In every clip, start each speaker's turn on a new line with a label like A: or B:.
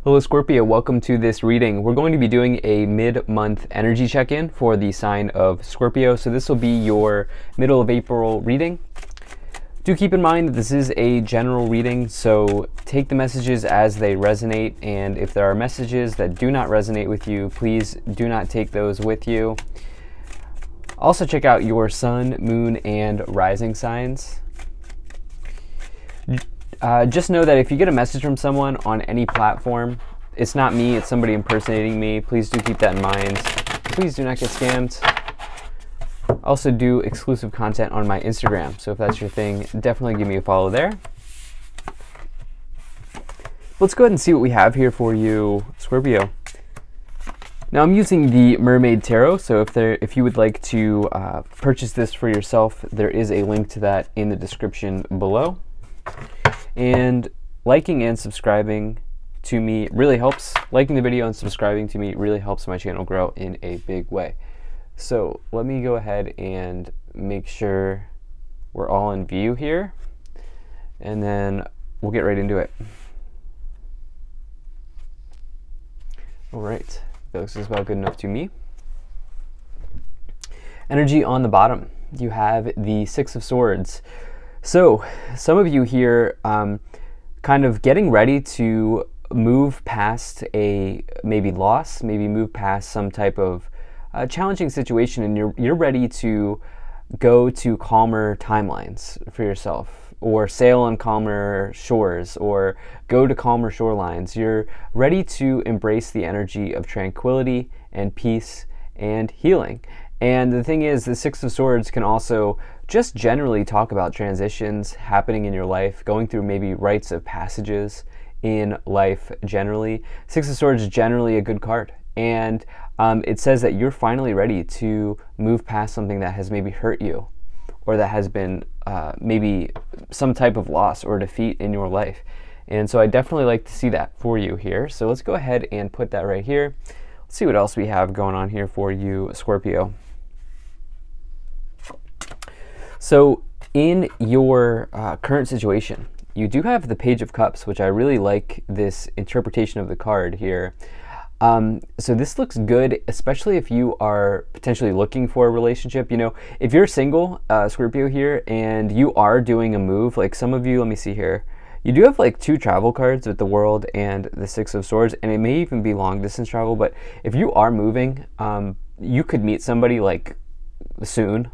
A: Hello Scorpio, welcome to this reading. We're going to be doing a mid-month energy check-in for the sign of Scorpio. So this will be your middle of April reading. Do keep in mind that this is a general reading, so take the messages as they resonate, and if there are messages that do not resonate with you, please do not take those with you. Also check out your sun, moon, and rising signs. Just know that if you get a message from someone on any platform, it's not me, it's somebody impersonating me. Please do keep that in mind. Please do not get scammed. I also do exclusive content on my Instagram, so if that's your thing, definitely give me a follow there. Let's go ahead and see what we have here for you, Scorpio. Now I'm using the Mermaid Tarot, so if you would like to purchase this for yourself, there is a link to that in the description below. And liking and subscribing to me really helps. Liking the video and subscribing to me really helps my channel grow in a big way. So let me go ahead and make sure we're all in view here, and then we'll get right into it. All right, that looks just about good enough to me. Energy on the bottom, you have the Six of Swords. So some of you here kind of getting ready to move past a maybe loss, maybe move past some type of challenging situation, and you're ready to go to calmer timelines for yourself, or sail on calmer shores, or go to calmer shorelines. You're ready to embrace the energy of tranquility and peace and healing. And the thing is, the Six of Swords can also just generally talk about transitions happening in your life, going through maybe rites of passages in life generally. Six of Swords is generally a good card. And it says that you're finally ready to move past something that has maybe hurt you, or that has been maybe some type of loss or defeat in your life. And so I definitely like to see that for you here. So let's go ahead and put that right here. Let's see what else we have going on here for you, Scorpio. So in your current situation, you do have the Page of Cups, which I really like this interpretation of the card here. So this looks good, especially if you are potentially looking for a relationship. You know, if you're single, Scorpio here, and you are doing a move, like some of you, let me see here, you do have like 2 travel cards with the World and the Six of Swords, and it may even be long distance travel, but if you are moving, you could meet somebody like soon.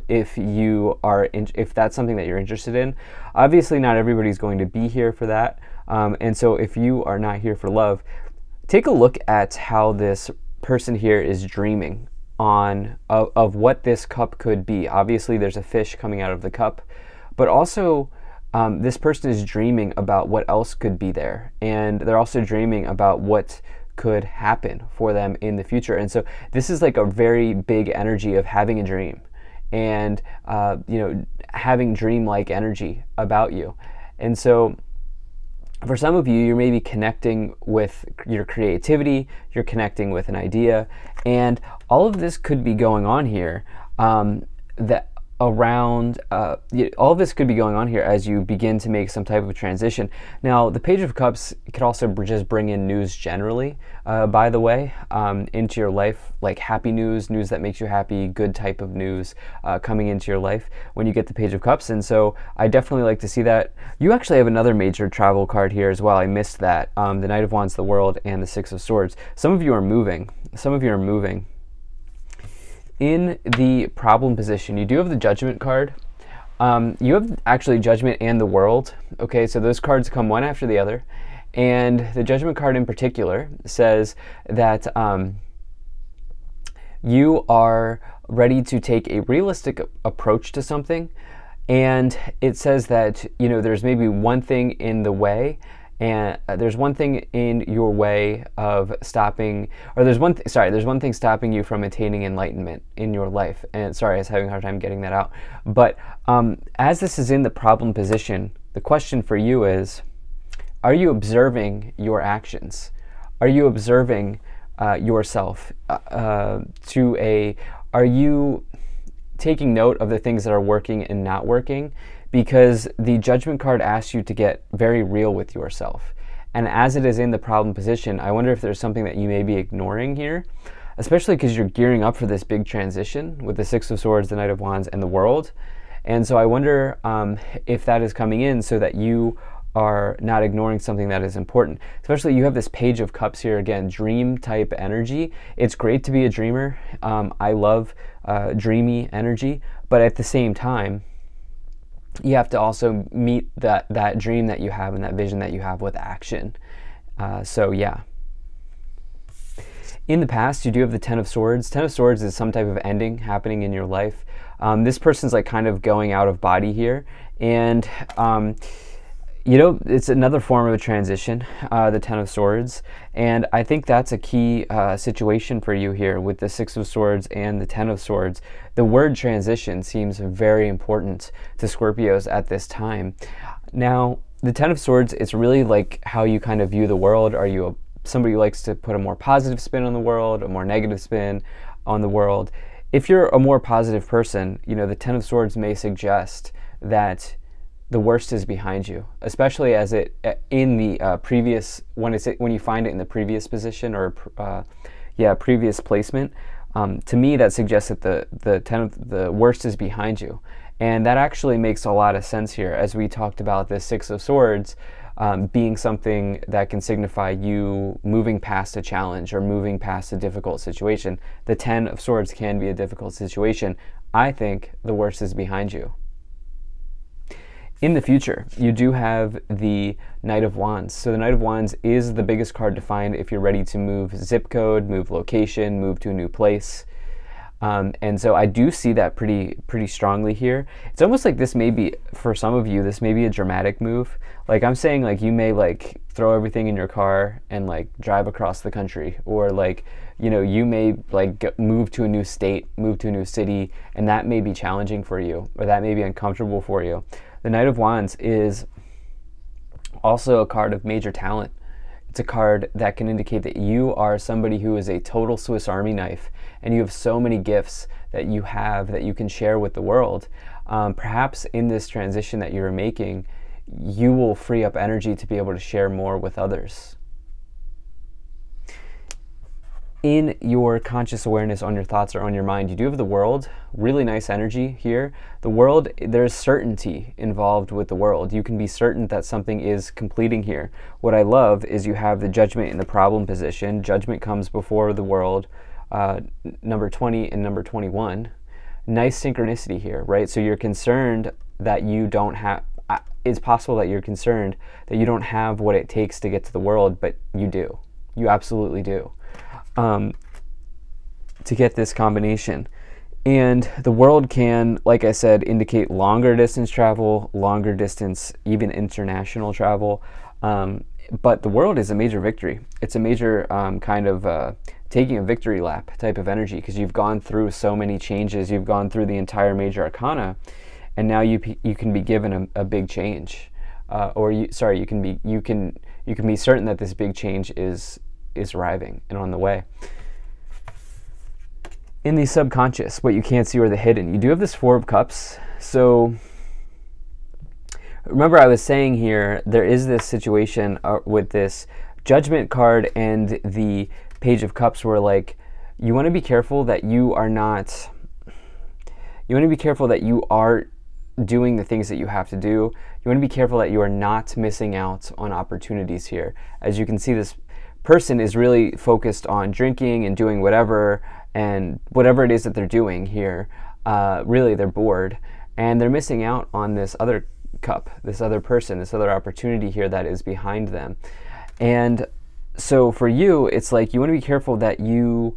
A: If that's something that you're interested in. Obviously not everybody's going to be here for that, and so if you are not here for love, take a look at how this person here is dreaming of what this cup could be. Obviously there's a fish coming out of the cup, but also this person is dreaming about what else could be there, and they're also dreaming about what could happen for them in the future. And so this is like a very big energy of having a dream, and you know, having dreamlike energy about you. And so for some of you, you're maybe connecting with your creativity, you're connecting with an idea, and all of this could be going on here all of this could be going on here as you begin to make some type of transition. Now, the Page of Cups could also just bring in news generally, by the way, into your life, like happy news, news that makes you happy, good type of news coming into your life when you get the Page of Cups. And so I definitely like to see that. You actually have another major travel card here as well. I missed that. The Knight of Wands, the World, and the Six of Swords. Some of you are moving. Some of you are moving. In the problem position, you do have the Judgment card. You have actually Judgment and the World. Okay, so those cards come one after the other. And the Judgment card in particular says that you are ready to take a realistic approach to something. And it says that, you know, there's maybe one thing in the way, and there's one thing in your way of stopping, or there's one thing stopping you from attaining enlightenment in your life. And sorry, I was having a hard time getting that out. But as this is in the problem position, the question for you is, are you observing your actions? Are you observing yourself? Are you taking note of the things that are working and not working? Because the Judgment card asks you to get very real with yourself. And as it is in the problem position, I wonder if there's something that you may be ignoring here, especially because you're gearing up for this big transition with the Six of Swords, the Knight of Wands, and the World. And so I wonder if that is coming in so that you are not ignoring something that is important. Especially you have this Page of Cups here, again, dream type energy. It's great to be a dreamer. I love dreamy energy, but at the same time, you have to also meet that dream that you have and that vision that you have with action. So yeah. In the past, you do have the Ten of Swords. Ten of Swords is some type of ending happening in your life. This person's like kind of going out of body here. And, you know, it's another form of a transition, the Ten of Swords. And I think that's a key situation for you here with the Six of Swords and the Ten of Swords. The word transition seems very important to Scorpios at this time. Now, the Ten of Swords, it's really like how you kind of view the world. Are you somebody who likes to put a more positive spin on the world, a more negative spin on the world? If you're a more positive person, you know, the Ten of Swords may suggest that the worst is behind you, especially as it in the previous, when you find it in the previous position or previous placement. To me, that suggests that the worst is behind you, and that actually makes a lot of sense here, as we talked about the Six of Swords being something that can signify you moving past a challenge or moving past a difficult situation. The Ten of Swords can be a difficult situation. I think the worst is behind you. In the future, you do have the Knight of Wands. So the Knight of Wands is the biggest card to find if you're ready to move zip code, move location, move to a new place. And so I do see that pretty strongly here. It's almost like this may be, for some of you, this may be a dramatic move. Like I'm saying, like you may like throw everything in your car and like drive across the country, or like, you know, you may like move to a new state, move to a new city, and that may be challenging for you, or that may be uncomfortable for you. The Knight of Wands is also a card of major talent. It's a card that can indicate that you are somebody who is a total Swiss Army knife, and you have so many gifts that you have that you can share with the world. Perhaps in this transition that you're making, you will free up energy to be able to share more with others. In your conscious awareness, on your thoughts or on your mind, you do have the World. Really nice energy here. The World, there's certainty involved with the World. You can be certain that something is completing here. What I love is you have the Judgment in the problem position. Judgment comes before the World, number 20 and number 21. Nice synchronicity here, right? So you're concerned that you don't have, it's possible that you're concerned that you don't have what it takes to get to the World, but you do. You absolutely do. To get this combination. And the World can, like I said, indicate longer distance travel, longer distance, even international travel. But the World is a major victory. It's a major kind of taking a victory lap type of energy, because you've gone through so many changes. You've gone through the entire major arcana, and now you can be given a big change. You can be certain that this big change is arriving and on the way. In the subconscious, what you can't see or the hidden, you do have this Four of Cups. So remember I was saying here, there is this situation with this Judgment card and the Page of Cups where like you want to be careful that you are not, you want to be careful that you are doing the things that you have to do. You want to be careful that you are not missing out on opportunities here. As you can see, this person is really focused on drinking and doing whatever, and whatever it is that they're doing here, really they're bored, and they're missing out on this other cup, this other person, this other opportunity here that is behind them. And so for you, it's like you want to be careful that you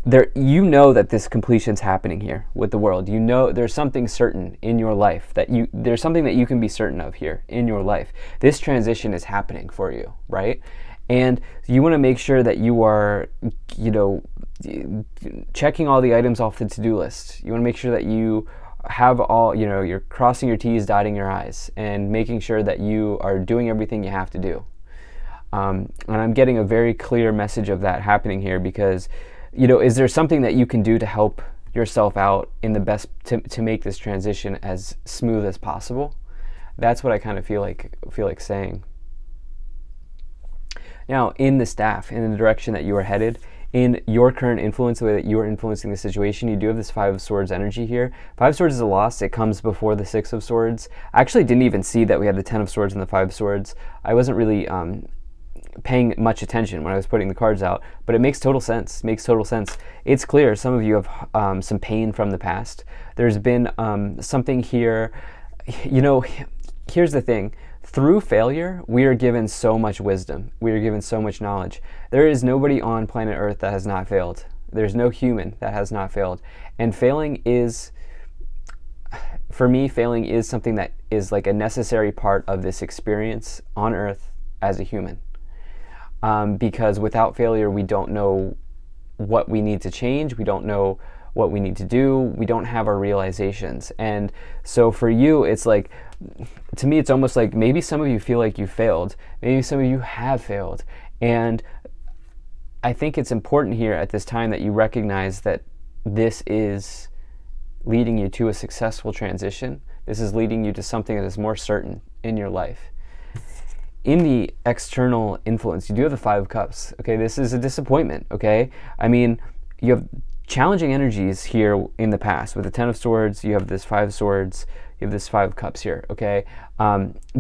A: know that this completion's happening here with the World. You know there's something certain in your life, there's something that you can be certain of here in your life. This transition is happening for you, right? And you want to make sure that you are, you know, checking all the items off the to-do list. You want to make sure that you have all, you know, you're crossing your T's, dotting your I's, and making sure that you are doing everything you have to do. And I'm getting a very clear message of that happening here, because, you know, is there something that you can do to help yourself out in the best, to make this transition as smooth as possible? That's what I kind of feel like saying. Now, in the staff, in the direction that you are headed, in your current influence, the way that you are influencing the situation, you do have this Five of Swords energy here. Five of Swords is a loss. It comes before the Six of Swords. I actually didn't even see that we had the Ten of Swords and the Five of Swords. I wasn't really paying much attention when I was putting the cards out, but it makes total sense. Makes total sense. It's clear some of you have some pain from the past. There's been something here. You know, here's the thing. Through failure, we are given so much wisdom. We are given so much knowledge. There is nobody on planet Earth that has not failed. There's no human that has not failed. And failing is, for me, failing is something that is like a necessary part of this experience on Earth as a human. Because without failure, we don't know what we need to change. We don't know what we need to do. We don't have our realizations. And so for you, it's like, to me, it's almost like maybe some of you feel like you failed. Maybe some of you have failed. And I think it's important here at this time that you recognize that this is leading you to a successful transition. This is leading you to something that is more certain in your life. In the external influence, you do have the Five of Cups. Okay, this is a disappointment. Okay, I mean, you have challenging energies here in the past. With the Ten of Swords, you have this Five of Swords, you have this Five of Cups here. Okay,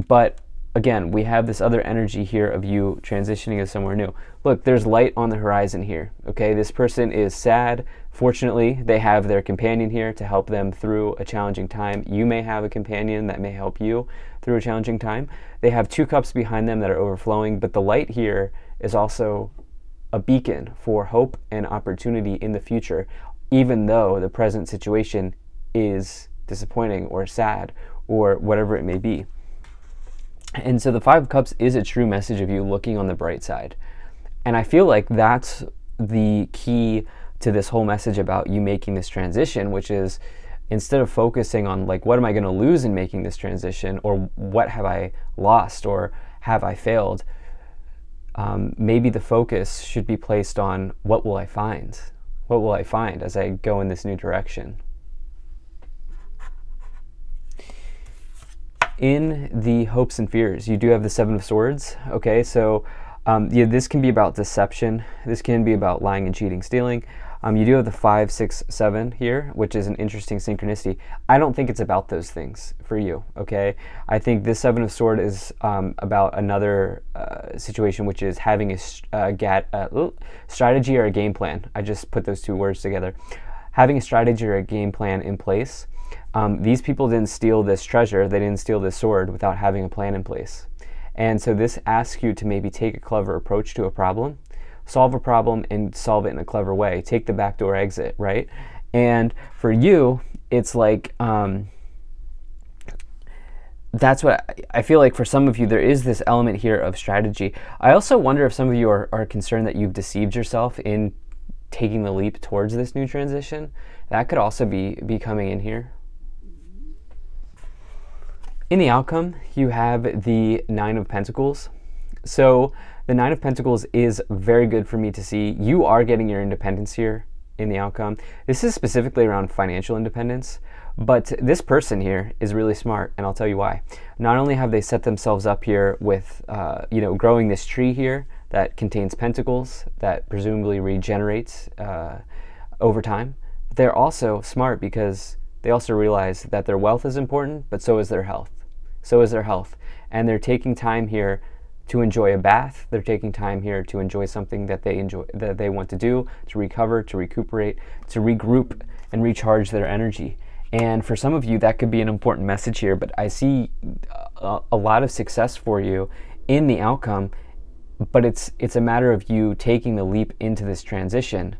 A: but again, we have this other energy here of you transitioning to somewhere new. Look, there's light on the horizon here. Okay, this person is sad. Fortunately, they have their companion here to help them through a challenging time. You may have a companion that may help you through a challenging time. They have two cups behind them that are overflowing, but the light here is also a beacon for hope and opportunity in the future, even though the present situation is disappointing or sad or whatever it may be. And so the Five of Cups is a true message of you looking on the bright side. And I feel like that's the key to this whole message about you making this transition, which is instead of focusing on like, what am I going to lose in making this transition, or what have I lost, or have I failed, maybe the focus should be placed on what will I find? What will I find as I go in this new direction? In the hopes and fears, you do have the Seven of Swords. Okay, so yeah, this can be about deception. This can be about lying and cheating, stealing. You do have the 5, 6, 7 here, which is an interesting synchronicity. I don't think it's about those things for you, okay? I think this Seven of Swords is about another situation, which is having a strategy or a game plan. I just put those two words together. Having a strategy or a game plan in place. These people didn't steal this treasure, they didn't steal this sword without having a plan in place. And so this asks you to maybe take a clever approach to a problem, solve a problem and solve it in a clever way, take the backdoor exit, right? And for you, it's like, that's what I feel like for some of you, there is this element here of strategy. I also wonder if some of you are concerned that you've deceived yourself in taking the leap towards this new transition. That could also be coming in here. In the outcome, you have the Nine of Pentacles. So the Nine of Pentacles is very good for me to see. You are getting your independence here in the outcome. This is specifically around financial independence, but this person here is really smart, and I'll tell you why. Not only have they set themselves up here with, you know, growing this tree here that contains pentacles that presumably regenerates over time, but they're also smart because they also realize that their wealth is important, but so is their health. So is their health. And they're taking time here to enjoy a bath. They're taking time here to enjoy something that they enjoy, that they want to do, to recover, to recuperate, to regroup and recharge their energy. And for some of you, that could be an important message here, but I see a lot of success for you in the outcome, but it's a matter of you taking the leap into this transition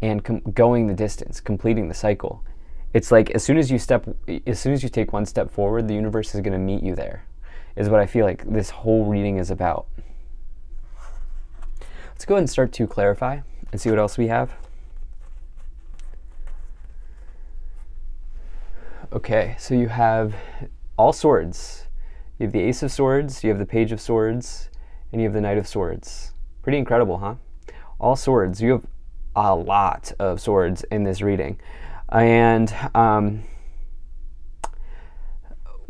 A: and going the distance, completing the cycle. It's like as soon as you take one step forward, the universe is going to meet you there, is what I feel like this whole reading is about. Let's go ahead and start to clarify and see what else we have. Okay, so you have all swords. You have the Ace of Swords, you have the Page of Swords, and you have the Knight of Swords. Pretty incredible, huh? All swords. You have a lot of swords in this reading. And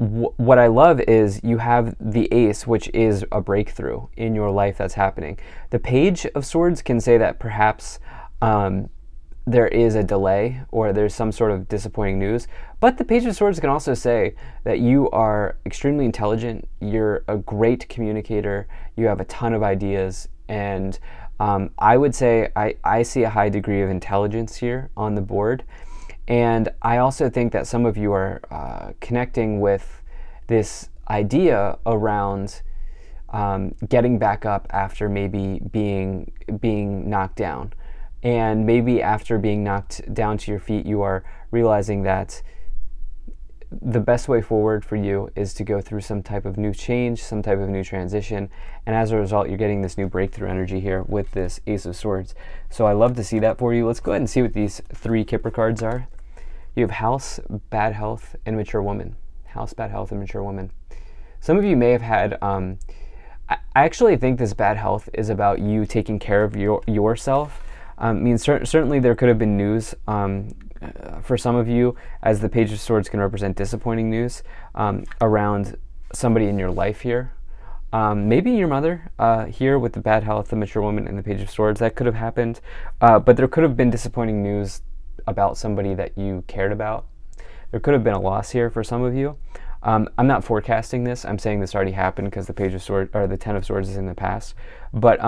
A: what I love is you have the Ace, which is a breakthrough in your life that's happening. The Page of Swords can say that perhaps there is a delay or there's some sort of disappointing news, but the Page of Swords can also say that you are extremely intelligent, you're a great communicator, you have a ton of ideas, and I would say I see a high degree of intelligence here on the board. And I also think that some of you are connecting with this idea around getting back up after maybe being knocked down. And maybe after being knocked down to your feet, you are realizing that the best way forward for you is to go through some type of new change, some type of new transition, and as a result, you're getting this new breakthrough energy here with this Ace of Swords. So I love to see that for you. Let's go ahead and see what these 3 Kipper cards are. You have House, Bad Health, and Mature Woman. House, Bad Health, and Mature Woman. Some of you may have had, I actually think this bad health is about you taking care of yourself. I mean, certainly there could have been news for some of you, as the Page of Swords can represent disappointing news around somebody in your life here. Maybe your mother here with the Bad Health, the Mature Woman, and the Page of Swords. That could have happened, but there could have been disappointing news about somebody that you cared about. There could have been a loss here for some of you. I'm not forecasting this. I'm saying this already happened because the Page of Swords or the Ten of Swords is in the past. But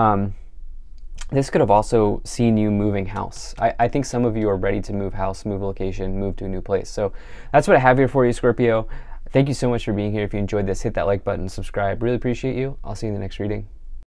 A: this could have also seen you moving house. I think some of you are ready to move house, move location, move to a new place. So that's what I have here for you, Scorpio. Thank you so much for being here. If you enjoyed this, hit that like button, subscribe. Really appreciate you. I'll see you in the next reading.